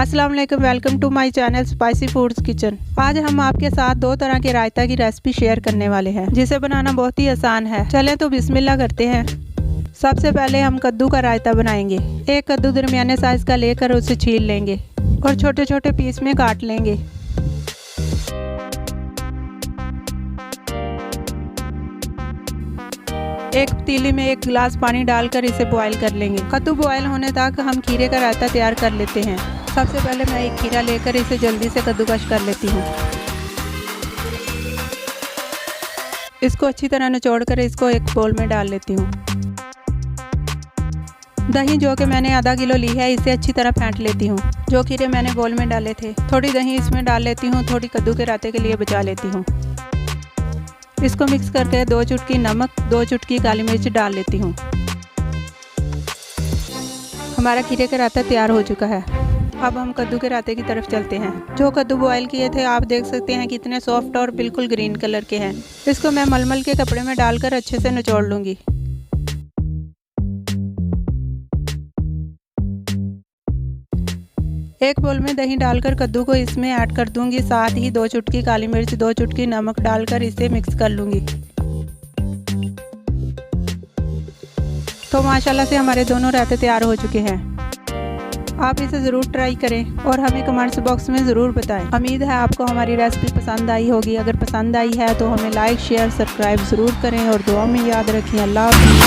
अस्सलाम वालेकुम, welcome to my channel spicy foods kitchen. आज हम आपके साथ दो तरह के रायता की रेसिपी शेयर करने वाले हैं, जिसे बनाना बहुत ही आसान है। चलें तो बिस्मिल्लाह करते हैं। सबसे पहले हम कद्दू का रायता बनाएंगे। एक कद्दू दरमियाने साइज का लेकर उसे छील लेंगे और छोटे छोटे पीस में काट लेंगे। एक पतीली में 1 गिलास पानी डालकर इसे बॉयल कर लेंगे। कद्दू बॉयल होने तक हम खीरे का रायता तैयार कर लेते हैं। सबसे पहले मैं एक खीरा लेकर इसे जल्दी से कद्दूकश कर लेती हूँ। इसको अच्छी तरह निचोड़कर इसको एक बोल में डाल लेती हूँ। दही जो कि मैंने आधा किलो ली है, इसे अच्छी तरह फेंट लेती हूँ। जो खीरे मैंने बोल में डाले थे, थोड़ी दही इसमें डाल लेती हूँ, थोड़ी कद्दू के रायते के लिए बचा लेती हूँ। इसको मिक्स करके 2 चुटकी नमक, 2 चुटकी काली मिर्च डाल लेती हूँ। हमारा खीरे का रायता तैयार हो चुका है। अब हम कद्दू के रायते की तरफ चलते हैं। जो कद्दू बॉयल किए थे, आप देख सकते हैं कितने सॉफ्ट और बिल्कुल ग्रीन कलर के हैं। इसको मैं मलमल के कपड़े में डालकर अच्छे से निचोड़ लूँगी। एक बोल में दही डालकर कद्दू को इसमें ऐड कर दूंगी। साथ ही 2 चुटकी काली मिर्च, 2 चुटकी नमक डालकर इसे मिक्स कर लूँगी। तो माशाल्लाह से हमारे दोनों रायते तैयार हो चुके हैं। आप इसे ज़रूर ट्राई करें और हमें कमेंट्स बॉक्स में ज़रूर बताएं। उम्मीद है आपको हमारी रेसिपी पसंद आई होगी। अगर पसंद आई है तो हमें लाइक, शेयर, सब्सक्राइब ज़रूर करें और दुआ में याद रखें। अल्लाह हाफ़िज़।